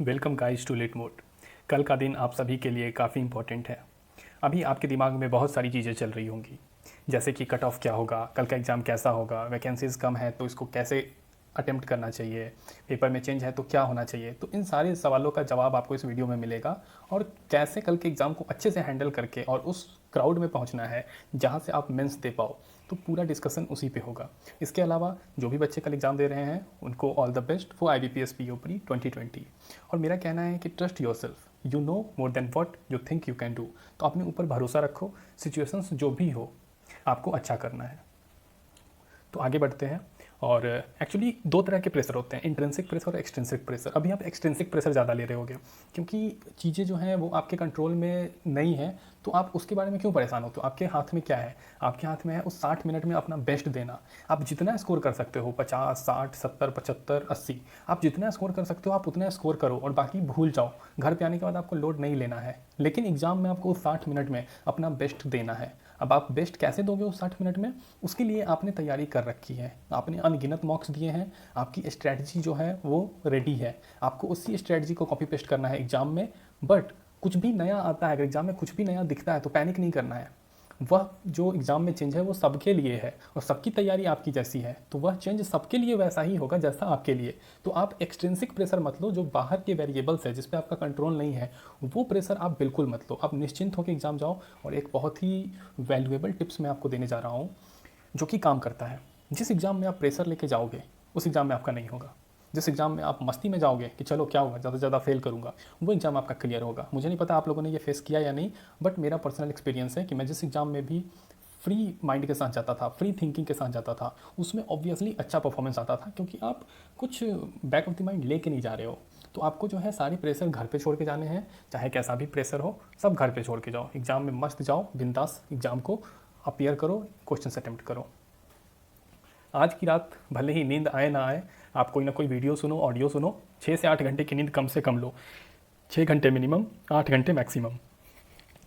Welcome guys to late mode. कल का दिन आप सभी के लिए काफ़ी इंपॉर्टेंट है। अभी आपके दिमाग में बहुत सारी चीज़ें चल रही होंगी, जैसे कि कट ऑफ क्या होगा, कल का एग्ज़ाम कैसा होगा, वैकेंसीज़ कम है तो इसको कैसे अटेम्प्ट करना चाहिए, पेपर में चेंज है तो क्या होना चाहिए। तो इन सारे सवालों का जवाब आपको इस वीडियो में मिलेगा, और कैसे कल के एग्ज़ाम को अच्छे से हैंडल करके और उस क्राउड में पहुंचना है जहां से आप मेंस दे पाओ। तो पूरा डिस्कशन उसी पे होगा। इसके अलावा जो भी बच्चे कल एग्ज़ाम दे रहे हैं उनको all the best for IBPS PO pre 2020। और मेरा कहना है कि trust your self, you know more than what you think you can do. तो अपने ऊपर भरोसा रखो, सिचुएशंस जो भी हो आपको अच्छा करना है। तो आगे बढ़ते हैं। और एक्चुअली दो तरह के प्रेशर होते हैं, इंट्रिंसिक प्रेशर और एक्सट्रिंसिक प्रेशर। अभी आप एक्सट्रिंसिक प्रेशर ज़्यादा ले रहे होगे क्योंकि चीज़ें जो हैं वो आपके कंट्रोल में नहीं है, तो आप उसके बारे में क्यों परेशान होते हो। आपके हाथ में क्या है? आपके हाथ में है उस 60 मिनट में अपना बेस्ट देना। आप जितना स्कोर कर सकते हो 50, 60, 70, 75, 80, आप जितना स्कोर कर सकते हो आप उतना स्कोर करो और बाकी भूल जाओ। घर पे आने के बाद आपको लोड नहीं लेना है, लेकिन एग्ज़ाम में आपको उस 60 मिनट में अपना बेस्ट देना है। अब आप बेस्ट कैसे दोगे उस 60 मिनट में, उसके लिए आपने तैयारी कर रखी है, आपने अनगिनत मॉक्स दिए हैं, आपकी स्ट्रैटेजी जो है वो रेडी है। आपको उसी स्ट्रैटेजी को कॉपी पेस्ट करना है एग्जाम में। बट कुछ भी नया आता है, अगर एग्जाम में कुछ भी नया दिखता है तो पैनिक नहीं करना है। वह जो एग्ज़ाम में चेंज है वो सबके लिए है, और सबकी तैयारी आपकी जैसी है तो वह चेंज सबके लिए वैसा ही होगा जैसा आपके लिए। तो आप एक्सट्रिंसिक प्रेशर मत लो, जो बाहर के वेरिएबल्स है जिस पे आपका कंट्रोल नहीं है, वो प्रेशर आप बिल्कुल मत लो। आप निश्चिंत होकर एग्ज़ाम जाओ। और एक बहुत ही वैल्यूएबल टिप्स मैं आपको देने जा रहा हूँ जो कि काम करता है। जिस एग्ज़ाम में आप प्रेशर लेके जाओगे उस एग्ज़ाम में आपका नहीं होगा। जिस एग्ज़ाम में आप मस्ती में जाओगे कि चलो क्या होगा, ज़्यादा से ज़्यादा फेल करूँगा, वो एग्ज़ाम आपका क्लियर होगा। मुझे नहीं पता आप लोगों ने ये फेस किया या नहीं, बट मेरा पर्सनल एक्सपीरियंस है कि मैं जिस एग्ज़ाम में भी फ्री माइंड के साथ जाता था, फ्री थिंकिंग के साथ जाता था, उसमें ऑब्वियसली अच्छा परफॉर्मेंस आता था, क्योंकि आप कुछ बैक ऑफ द माइंड लेके नहीं जा रहे हो। तो आपको जो है सारे प्रेशर घर पे छोड़ के जाने हैं, चाहे कैसा भी प्रेशर हो सब घर पे छोड़ के जाओ। एग्ज़ाम में मस्त जाओ, बिंदास एग्ज़ाम को अपियर करो, क्वेश्चन अटेम्प्ट करो। आज की रात भले ही नींद आए ना आए, आप कोई ना कोई वीडियो सुनो, ऑडियो सुनो, 6 से 8 घंटे की नींद कम से कम लो। 6 घंटे मिनिमम, 8 घंटे मैक्सिमम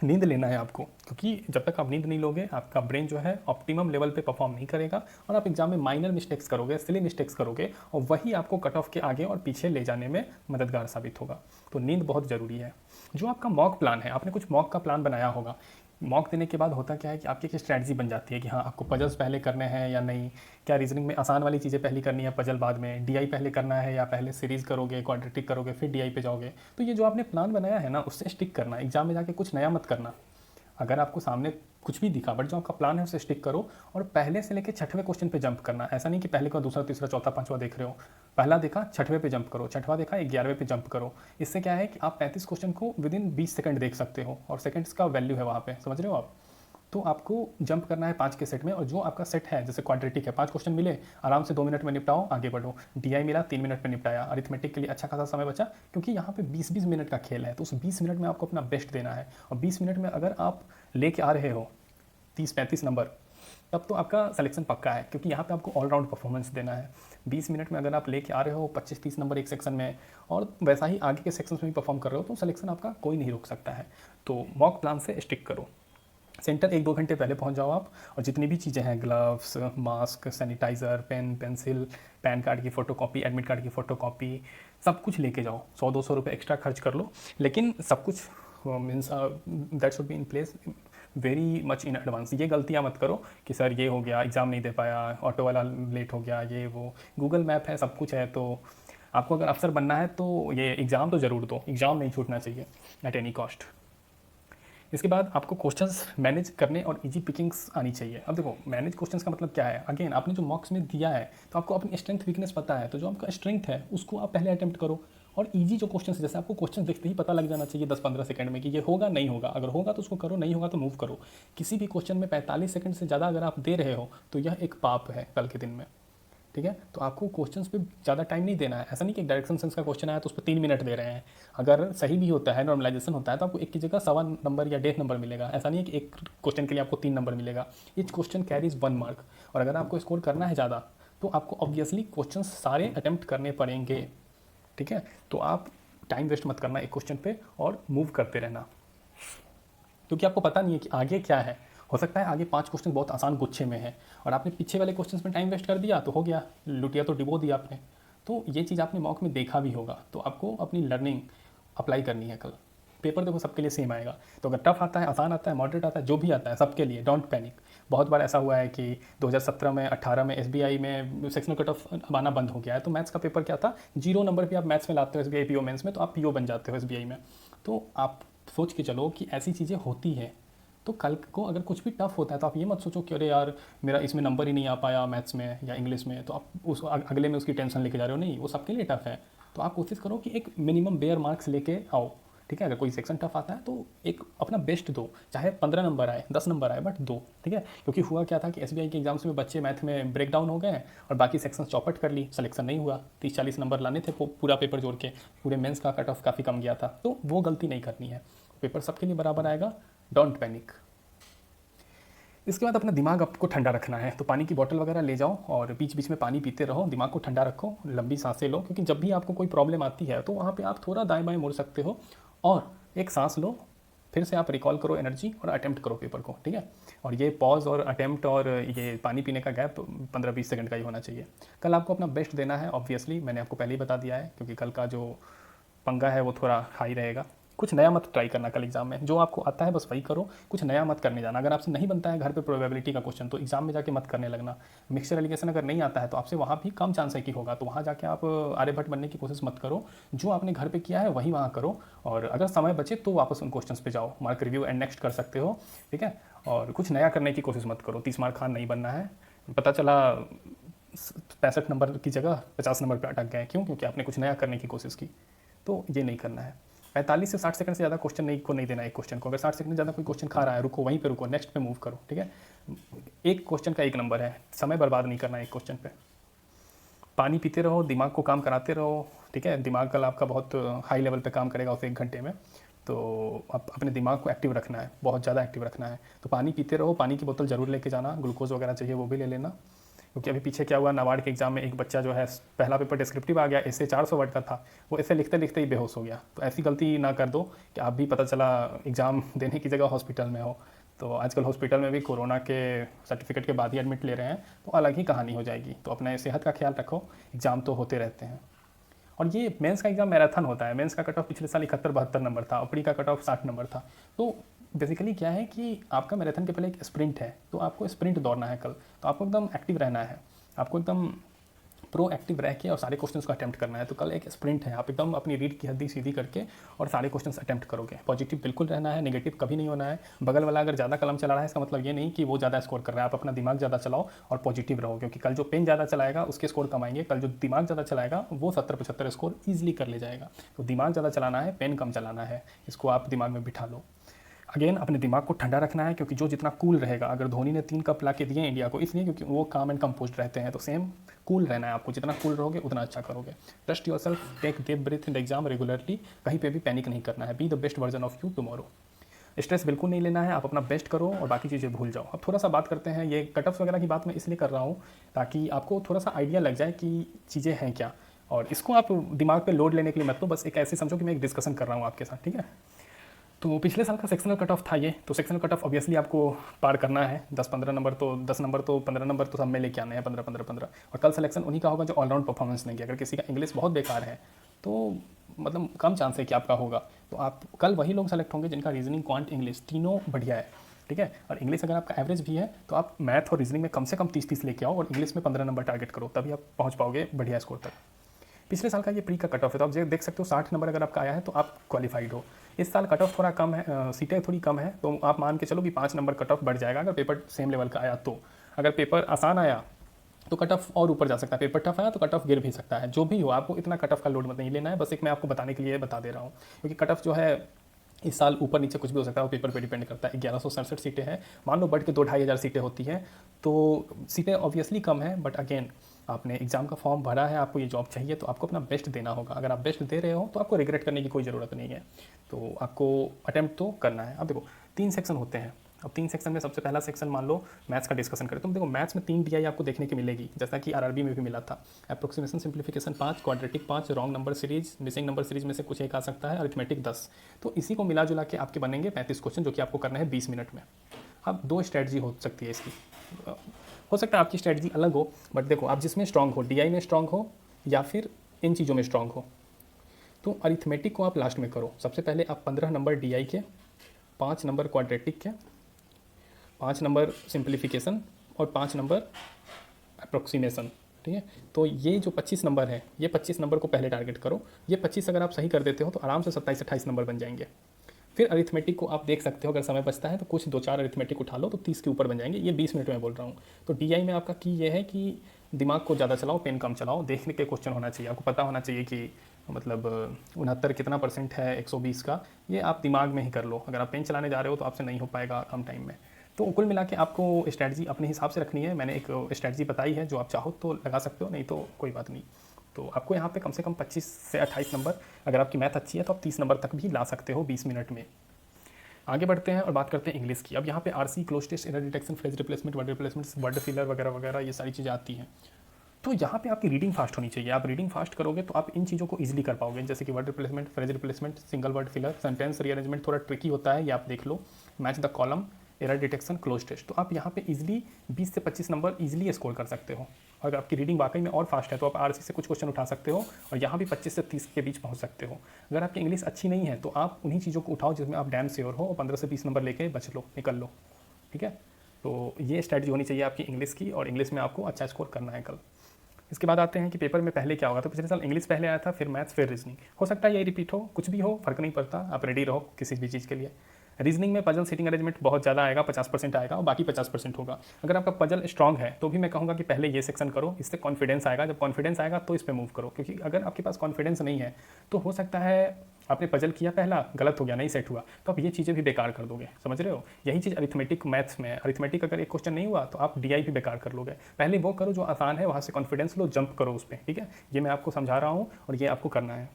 नींद लेना है आपको, क्योंकि जब तक आप नींद नहीं लोगे आपका ब्रेन जो है ऑप्टिमम लेवल पे परफॉर्म नहीं करेगा, और आप एग्जाम में माइनर मिस्टेक्स करोगे, सिली मिस्टेक्स करोगे, और वही आपको कट ऑफ के आगे और पीछे ले जाने में मददगार साबित होगा। तो नींद बहुत ज़रूरी है। जो आपका मॉक प्लान है, आपने कुछ मॉक का प्लान बनाया होगा। मॉक देने के बाद होता क्या है कि आपकी एक स्ट्रैटेजी बन जाती है कि हाँ आपको पजल्स पहले करने हैं या नहीं, क्या रीजनिंग में आसान वाली चीज़ें पहले करनी है, पजल बाद में, डीआई पहले करना है या पहले सीरीज़ करोगे, क्वाड्रेटिक करोगे फिर डीआई पे जाओगे। तो ये जो आपने प्लान बनाया है ना, उससे स्टिक करना, एग्जाम में जाके कुछ नया मत करना। अगर आपको सामने कुछ भी दिखा, बट जो आपका प्लान है उसे स्टिक करो, और पहले से लेकर 6वें क्वेश्चन पे जंप करना। ऐसा नहीं कि पहले का दूसरा तीसरा चौथा पांचवा देख रहे हो, पहला देखा 6वें पे जंप करो, छठवा देखा 11वें पे जंप करो। इससे क्या है कि आप 35 क्वेश्चन को विद इन 20 सेकंड देख सकते हो, और सेकंड्स का वैल्यू है वहाँ पे, समझ रहे हो आप। तो आपको जंप करना है 5 के सेट में, और जो आपका सेट है जैसे क्वाड्रेटिक है, 5 क्वेश्चन मिले, आराम से 2 मिनट में निपटाओ, आगे बढ़ो। डीआई मिला 3 मिनट में निपटाया, अरिथमेटिक के लिए अच्छा खासा समय बचा, क्योंकि यहाँ पे 20-20 मिनट का खेल है। तो उस 20 मिनट में आपको अपना बेस्ट देना है, और 20 मिनट में अगर आप लेके आ रहे हो 30-35 नंबर, तब तो आपका सिलेक्शन पक्का है, क्योंकि यहाँ पे आपको ऑलराउंड परफॉर्मेंस देना है। 20 मिनट में अगर आप लेके आ रहे हो 25-30 नंबर एक सेक्शन में, और वैसा ही आगे के सेक्शन में भी परफॉर्म कर रहे हो, तो सिलेक्शन आपका कोई नहीं रोक सकता है। तो मॉक प्लान से स्टिक करो। सेंटर 1-2 घंटे पहले पहुंच जाओ आप, और जितनी भी चीज़ें हैं, gloves, mask, sanitiser, pen, pencil, PAN card की फ़ोटोकॉपी, एडमिट कार्ड की फ़ोटोकॉपी, सब कुछ लेके जाओ। 100-200 रुपये एक्स्ट्रा खर्च कर लो, लेकिन सब कुछ means that should be in place very much in advance. ये गलतियाँ मत करो कि सर ये हो गया, एग्ज़ाम नहीं दे पाया, ऑटो वाला लेट हो गया, ये वो। गूगल मैप है, सब कुछ है। तो आपको अगर अफसर बनना है तो ये एग्ज़ाम तो ज़रूर दो, एग्ज़ाम नहीं छूटना चाहिए एट एनी कॉस्ट। इसके बाद आपको क्वेश्चंस मैनेज करने और इजी पिकिंग्स आनी चाहिए। अब देखो, मैनेज क्वेश्चंस का मतलब क्या है, अगेन आपने जो मॉक्स में दिया है तो आपको अपनी स्ट्रेंथ वीकनेस पता है, तो जो आपका स्ट्रेंथ है उसको आप पहले अटेम्प्ट करो। और इजी जो क्वेश्चंस, जैसे आपको क्वेश्चन देखते ही पता लग जाना चाहिए 10-15 सेकंड में कि ये होगा नहीं होगा, अगर होगा तो उसको करो, नहीं होगा तो मूव करो। किसी भी क्वेश्चन में 45 सेकंड से ज़्यादा अगर आप दे रहे हो तो यह एक पाप है कल के दिन में, ठीक है। तो आपको क्वेश्चंस पे ज़्यादा टाइम नहीं देना है। ऐसा नहीं कि डायरेक्शन सेंस का क्वेश्चन आया तो उस पर 3 मिनट दे रहे हैं। अगर सही भी होता है, नॉर्मलाइजेशन होता है, तो आपको एक की जगह 1.25 नंबर या 1.5 नंबर मिलेगा। ऐसा नहीं है कि एक क्वेश्चन के लिए आपको 3 नंबर मिलेगा। ईच क्वेश्चन कैरीज 1 मार्क, और अगर आपको स्कोर करना है ज़्यादा तो आपको ऑब्वियसली क्वेश्चन सारे अटैम्प्ट करने पड़ेंगे, ठीक है। तो आप टाइम वेस्ट मत करना एक क्वेश्चन पे, और मूव करते रहना, क्योंकि आपको पता नहीं है कि आगे क्या है। हो सकता है आगे 5 क्वेश्चन बहुत आसान गुच्छे में है, और आपने पीछे वाले क्वेश्चन में टाइम वेस्ट कर दिया तो हो गया, लुटिया तो डिबो दिया आपने। तो ये चीज़ आपने मॉक में देखा भी होगा, तो आपको अपनी लर्निंग अप्लाई करनी है कल। पेपर देखो सबके लिए सेम आएगा, तो अगर टफ आता है, आसान आता है, मॉडरेट आता है, जो भी आता है सबके लिए, डोंट पैनिक। बहुत बार ऐसा हुआ है कि 2017 में 18 में एसबीआई में सेक्शनल कट ऑफ आना बंद हो गया है, तो मैथ्स का पेपर क्या था, 0 नंबर भी आप मैथ्स में लाते हो एसबीआई पीओ मेंस में, तो आप पीओ बन जाते हो एसबीआई में। तो आप सोच के चलो कि ऐसी चीज़ें होती हैं, तो कल को अगर कुछ भी टफ होता है तो आप ये मत सोचो कि अरे यार मेरा इसमें नंबर ही नहीं आ पाया मैथ्स में या इंग्लिश में, तो आप उस अगले में उसकी टेंशन लेके जा रहे हो। नहीं, वो सबके लिए टफ है, तो आप कोशिश करो कि एक मिनिमम बेयर मार्क्स लेके आओ, ठीक है। अगर कोई सेक्शन टफ आता है तो एक अपना बेस्ट दो, चाहे 15 नंबर आए, 10 नंबर आए, बट दो, ठीक है। क्योंकि हुआ क्या था कि एसबीआई के एग्जाम्स में बच्चे मैथ में ब्रेक डाउन हो गए और बाकी सेक्शन चौपट कर ली, सिलेक्शन नहीं हुआ। 30-40 नंबर लाने थे पूरा पेपर जोड़ के, पूरे मेंस का कट ऑफ काफ़ी कम गया था, तो वो गलती नहीं करनी है। पेपर सबके लिए बराबर आएगा, डोंट पैनिक। इसके बाद अपना दिमाग आपको ठंडा रखना है, तो पानी की बोतल वगैरह ले जाओ और बीच बीच में पानी पीते रहो, दिमाग को ठंडा रखो, लंबी सांसें लो, क्योंकि जब भी आपको कोई प्रॉब्लम आती है तो वहाँ पे आप थोड़ा दाएं बाएं मुड़ सकते हो, और एक सांस लो, फिर से आप रिकॉल करो एनर्जी और अटेम्प्ट करो पेपर को, ठीक है। और ये पॉज और अटेम्प्ट और ये पानी पीने का गैप 15-20 सेकंड का ही होना चाहिए। कल आपको अपना बेस्ट देना है, ऑब्वियसली मैंने आपको पहले ही बता दिया है, क्योंकि कल का जो पंगा है वो थोड़ा हाई रहेगा। कुछ नया मत ट्राई करना कल एग्जाम में, जो आपको आता है बस वही करो, कुछ नया मत करने जाना। अगर आपसे नहीं बनता है घर पे प्रोबेबिलिटी का क्वेश्चन, तो एग्जाम में जाके मत करने लगना। मिक्सचर एलिगेशन अगर नहीं आता है तो आपसे वहाँ भी कम चांस है कि होगा, तो वहाँ जाके आप आर्यभट्ट बनने की कोशिश मत करो। जो आपने घर पे किया है वही वहाँ करो, और अगर समय बचे तो वापस उन क्वेश्चन पे जाओ, मार्क रिव्यू एंड नेक्स्ट कर सकते हो, ठीक है। और कुछ नया करने की कोशिश मत करो, 30 मार्क खान नहीं बनना है। पता चला 65 नंबर की जगह 50 नंबर पर अटक गए, क्यों? क्योंकि आपने कुछ नया करने की कोशिश की, तो ये नहीं करना है। 45 से 60 सेकंड से ज़्यादा क्वेश्चन नहीं देना एक क्वेश्चन को। अगर 60 सेकंड से ज़्यादा कोई क्वेश्चन खा रहा है, रुको, वहीं पे रुको, नेक्स्ट पे मूव करो, ठीक है। एक क्वेश्चन का 1 नंबर है, समय बर्बाद नहीं करना एक क्वेश्चन पे। पानी पीते रहो, दिमाग को काम कराते रहो, ठीक है। दिमाग कल आपका बहुत हाई लेवल पे काम करेगा उस 1 घंटे में, तो अपने दिमाग को एक्टिव रखना है, बहुत ज़्यादा एक्टिव रखना है। तो पानी पीते रहो, पानी की बोतल ज़रूर लेके जाना, ग्लूकोज वगैरह चाहिए वो भी ले लेना। क्योंकि अभी पीछे क्या हुआ, नाबार्ड के एग्जाम में एक बच्चा जो है, पहला पेपर डिस्क्रिप्टिव आ गया, ऐसे 400 वर्ड का था, वो ऐसे लिखते लिखते ही बेहोश हो गया। तो ऐसी गलती ना कर दो कि आप भी पता चला एग्ज़ाम देने की जगह हॉस्पिटल में हो। तो आजकल हॉस्पिटल में भी कोरोना के सर्टिफिकेट के बाद ही एडमिट ले रहे हैं, तो अलग ही कहानी हो जाएगी। तो अपने सेहत का ख्याल रखो, एग्ज़ाम तो होते रहते हैं। और ये मेंस का एग्ज़ाम मैराथन होता है। मेंस का कट ऑफ पिछले साल 71-72 नंबर था, और प्री का कट ऑफ 60 नंबर था। तो बेसिकली क्या है कि आपका मैराथन के पहले एक स्प्रिंट है, तो आपको स्प्रिंट दौड़ना है कल, तो आपको एकदम एक्टिव रहना है, आपको एकदम प्रो एक्टिव रह के और सारे क्वेश्चंस को अटेम्प्ट करना है। तो कल एक स्प्रिंट है, आप एकदम अपनी रीड की हद्दी सीधी करके और सारे क्वेश्चंस अटेम्प्ट करोगे। पॉजिटिव बिल्कुल रहना है, नेगेटिव कभी नहीं होना है। बगल वाला अगर ज़्यादा कलम चला रहा है, इसका मतलब ये नहीं कि वो ज़्यादा स्कोर कर रहा है। आप अपना दिमाग ज़्यादा चलाओ और पॉजिटिव रहो, क्योंकि कल जो पेन ज़्यादा चलाएगा उसके स्कोर कम आएंगे, कल जो दिमाग ज़्यादा चलाएगा वो 70-75 स्कोर ईजिली कर ले जाएगा। तो दिमाग ज़्यादा चलाना है, पेन कम चलाना है, इसको आप दिमाग में बिठा लो। अगेन अपने दिमाग को ठंडा रखना है, क्योंकि जो जितना कूल रहेगा, अगर धोनी ने 3 कप ला के दिए इंडिया को इसलिए क्योंकि वो काम एंड कंपोज रहते हैं, तो सेम कूल रहना है आपको। जितना कूल रहोगे उतना अच्छा करोगे। Trust yourself, take deep breath in the exam regularly, कहीं पे भी पैनिक नहीं करना है। Be the best version of you tomorrow. Stress बिल्कुल नहीं लेना है, आप अपना बेस्ट करो और बाकी चीज़ें भूल जाओ। अब थोड़ा सा बात करते हैं, ये कटअप्स वगैरह की बात मैं इसलिए कर रहा हूँ ताकि आपको थोड़ा सा आइडिया लग जाए कि चीज़ें हैं क्या, और इसको आप दिमाग पे लोड लेने के लिए मत लो, बस एक ऐसे समझो कि मैं एक डिस्कशन कर रहा हूँ आपके साथ, ठीक है। तो पिछले साल का सेक्शनल कट ऑफ था ये, तो सेक्शनल कट ऑफ ऑब्वियसली आपको पार करना है। 10-15 नंबर तो 10 नंबर तो 15 नंबर तो सब में लेके आने हैं, 15-15-15। और कल सिलेक्शन उन्हीं का होगा जो ऑलराउंड परफॉर्मेंस देंगे। अगर किसी का इंग्लिश बहुत बेकार है तो मतलब कम चांस है कि आपका होगा, तो आप कल वही लोग सेलेक्ट होंगे जिनका रीजनिंग, क्वांट, इंग्लिश तीनों बढ़िया है, ठीक है। और इंग्लिश अगर आपका एवरेज भी है तो आप मैथ और रीजनिंग में कम से कम 30-30 लेके आओ, और इंग्लिश में 15 नंबर टारगेट करो, तभी आप पहुँच पाओगे बढ़िया स्कोर तक। पिछले साल का ये प्री का कट ऑफ है, तो आप देख सकते हो 60 नंबर अगर आपका आया है तो आप क्वालिफाइड हो। इस साल कट ऑफ थोड़ा कम है, सीटें थोड़ी कम है, तो आप मान के चलो कि 5 नंबर कट ऑफ बढ़ जाएगा अगर पेपर सेम लेवल का आया तो। अगर पेपर आसान आया तो कट ऑफ और ऊपर जा सकता है, पेपर टफ आया तो कट ऑफ गिर भी सकता है। जो भी हो, आपको इतना कट ऑफ का लोड मत नहीं लेना है, बस एक मैं आपको बताने के लिए बता दे रहा हूँ, क्योंकि कट ऑफ जो है इस साल ऊपर नीचे कुछ भी हो सकता है, वो पेपर पे डिपेंड करता है। 1167 सीटें हैं, मान लो बढ़ के 2-2,500 सीटें होती हैं, तो सीटें ऑब्वियसली कम है, बट अगेन आपने एग्जाम का फॉर्म भरा है, आपको ये जॉब चाहिए, तो आपको अपना बेस्ट देना होगा। अगर आप बेस्ट दे रहे हो तो आपको रिग्रेट करने की कोई ज़रूरत नहीं है, तो आपको अटेम्प्ट तो करना है। अब देखो 3 सेक्शन होते हैं, अब 3 सेक्शन में सबसे पहला सेक्शन मान लो मैथ्स का डिस्कशन करें, तो देखो मैथ्स में 3 DI आपको देखने की मिलेगी, जैसा कि आरआरबी में भी मिला था। Approximation, simplification 5, quadratic 5, wrong number series, missing number series में से कुछ एक आ सकता है, अरिथमेटिक 10। तो इसी को मिला जुला के आपके बनेंगे 35 क्वेश्चन, जो कि आपको करना है 20 मिनट में। अब 2 स्ट्रैटेजी हो सकती है इसकी, हो सकता है आपकी स्ट्रैटेजी अलग हो, बट देखो आप जिसमें स्ट्रांग हो, DI में स्ट्रांग हो या फिर इन चीज़ों में स्ट्रांग हो। तो अरिथमेटिक को आप लास्ट में करो। सबसे पहले आप 15 नंबर DI के, 5 नंबर क्वाड्रेटिक के, 5 नंबर सिंप्लीफिकेशन और 5 नंबर अप्रोक्सीमेशन, ठीक है। तो ये जो 25 नंबर है, ये 25 नंबर को पहले टारगेट करो। ये 25 अगर आप सही कर देते हो तो आराम से 27-28 नंबर बन जाएंगे। फिर अरिथमेटिक को आप देख सकते हो, अगर समय बचता है तो कुछ 2-4 अरिथमेटिक उठा लो तो 30 के ऊपर बन जाएंगे। ये 20 मिनट में बोल रहा हूँ। तो DI में आपका की ये है कि दिमाग को ज़्यादा चलाओ, पेन कम चलाओ, देखने के क्वेश्चन होना चाहिए, आपको पता होना चाहिए कि मतलब 69 कितना % है 120 का, ये आप दिमाग में ही कर लो। अगर आप पेन चलाने जा रहे हो तो आपसे नहीं हो पाएगा कम टाइम में। तो कुल मिला के आपको स्ट्रैटेजी अपने हिसाब से रखनी है। मैंने एक स्ट्रैटेजी बताई है, जो आप चाहो तो लगा सकते हो, नहीं तो कोई बात नहीं। तो आपको यहाँ पे कम से कम 25 से 28 नंबर, अगर आपकी मैथ अच्छी है तो आप 30 नंबर तक भी ला सकते हो 20 मिनट में। आगे बढ़ते हैं और बात करते हैं इंग्लिश की। अब यहाँ पे RC, cloze test, error detection, phrase replacement, word replacement, word filler वगैरह वगैरह, ये सारी चीज़ें आती हैं। तो यहाँ पे आपकी रीडिंग फास्ट होनी चाहिए। आप रीडिंग फास्ट करोगे तो आप इन चीज़ों को इजीली कर पाओगे, जैसे कि word replacement, phrase replacement, single word filler, sentence rearrangement थोड़ा ट्रिकी होता है, ये आप देख लो, match the column, error detection, cloze test. तो आप यहाँ पे इजीली 20 से 25 नंबर इजीली स्कोर कर सकते हो। अगर आपकी रीडिंग वाकई में और फास्ट है तो आप RC से कुछ क्वेश्चन उठा सकते हो और यहाँ भी 25 से 30 के बीच पहुँच सकते हो। अगर आपकी इंग्लिश अच्छी नहीं है तो आप उन्हीं चीज़ों को उठाओ जिसमें आप डैम श्योर हो और 15 से 20 नंबर लेके बच लो, निकल लो, ठीक है। तो ये स्ट्रैटेजी होनी चाहिए आपकी इंग्लिश की, और इंग्लिश में आपको अच्छा स्कोर करना है कल। इसके बाद आते हैं कि पेपर में पहले क्या होगा। तो पिछले साल इंग्लिश पहले आया था, फिर मैथ्स, फिर रीजनिंग। हो सकता है यही रिपीट हो, कुछ भी हो, फर्क नहीं पड़ता, आप रेडी रहो किसी भी चीज़ के लिए। रीजनिंग में पजल सीटिंग अरेंजमेंट बहुत ज़्यादा आएगा, 50% आएगा और बाकी 50% होगा। अगर आपका पजल स्ट्रांग है तो भी मैं कहूँगा कि पहले ये सेक्शन करो, इससे कॉन्फिडेंस आएगा। जब कॉन्फिडेंस आएगा तो इस पर मूव करो, क्योंकि अगर आपके पास कॉन्फिडेंस नहीं है तो हो सकता है आपने पजल किया, पहला गलत हो गया, नहीं सेट हुआ, तो आप ये चीज़ें भी बेकार कर दोगे, समझ रहे हो। यही चीज़ अरिथमेटिक मैथ्स में है। अरिथमेटिक अगर एक क्वेश्चन नहीं हुआ तो आप DI भी बेकार कर लोगे। पहले वो करो जो आसान है, वहाँ से कॉन्फिडेंस लो, जंप करो उस पर, ठीक है। ये मैं आपको समझा रहा हूँ और ये आपको करना है।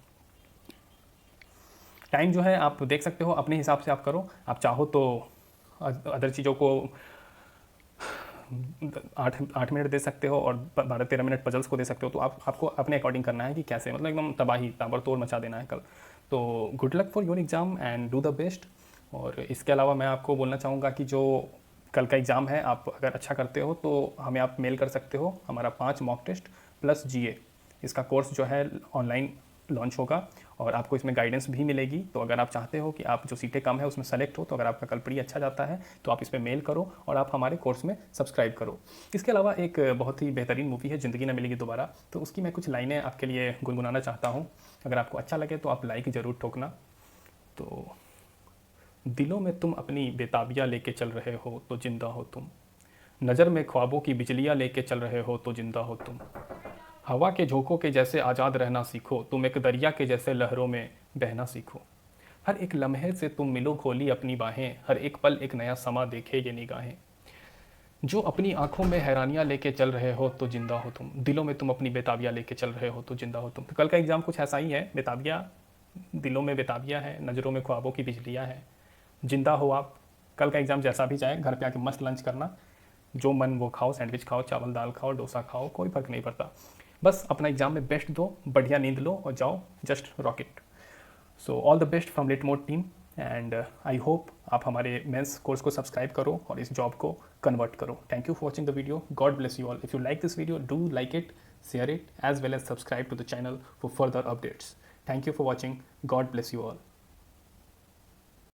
टाइम जो है आप देख सकते हो, अपने हिसाब से आप करो। आप चाहो तो अदर चीज़ों को 8 मिनट दे सकते हो और 12-13 मिनट पजल्स को दे सकते हो। तो आपको अपने अकॉर्डिंग करना है कि कैसे, मतलब एकदम तबाही ताबड़तोड़ मचा देना है कल। तो good luck for your exam and do the best. और इसके अलावा मैं आपको बोलना चाहूँगा कि जो कल का एग्ज़ाम है, आप अगर अच्छा करते हो तो हमें आप मेल कर सकते हो। हमारा 5 मॉक टेस्ट प्लस GA, इसका कोर्स जो है ऑनलाइन लॉन्च होगा और आपको इसमें गाइडेंस भी मिलेगी। तो अगर आप चाहते हो कि आप जो सीटें कम है उसमें सेलेक्ट हो, तो अगर आपका कल प्री अच्छा जाता है तो आप इस पर मेल करो और आप हमारे कोर्स में सब्सक्राइब करो। इसके अलावा एक बहुत ही बेहतरीन मूवी है ज़िंदगी ना मिलेगी दोबारा, तो उसकी मैं कुछ लाइनें आपके लिए गुनगुनाना चाहता हूँ। अगर आपको अच्छा लगे तो आप लाइक ज़रूर ठोकना। तो दिलों में तुम अपनी बेताबियाँ लेके चल रहे हो तो जिंदा हो तुम, नज़र में ख्वाबों की बिजलियाँ लेके चल रहे हो तो जिंदा हो तुम, हवा के झोंकों के जैसे आज़ाद रहना सीखो, तुम एक दरिया के जैसे लहरों में बहना सीखो, हर एक लम्हे से तुम मिलो खोली अपनी बाहें, हर एक पल एक नया समा देखे ये निगाहें, जो अपनी आंखों में हैरानियाँ लेके चल रहे हो तो जिंदा हो तुम, दिलों में तुम अपनी बेताबियाँ लेके चल रहे हो तो जिंदा हो तुम। तो कल का एग्ज़ाम कुछ ऐसा ही है, बेताबियाँ, दिलों में बेताबियाँ हैं, नज़रों में ख्वाबों की बिजलियाँ हैं, जिंदा हो आप। कल का एग्ज़ाम जैसा भी जाए, घर पे आके मस्त लंच करना, जो मन वो खाओ, सैंडविच खाओ, चावल दाल खाओ, डोसा खाओ, कोई फ़र्क नहीं पड़ता। बस अपना एग्ज़ाम में बेस्ट दो, बढ़िया नींद लो और जाओ just rocket. So all the best from lit mode team and I hope आप हमारे मेंस कोर्स को सब्सक्राइब करो और इस जॉब को कन्वर्ट करो। Thank you for watching the video. God bless you all. If you like this video, do like it, share it, as well as subscribe to the channel for further updates. Thank you for watching. God bless you all.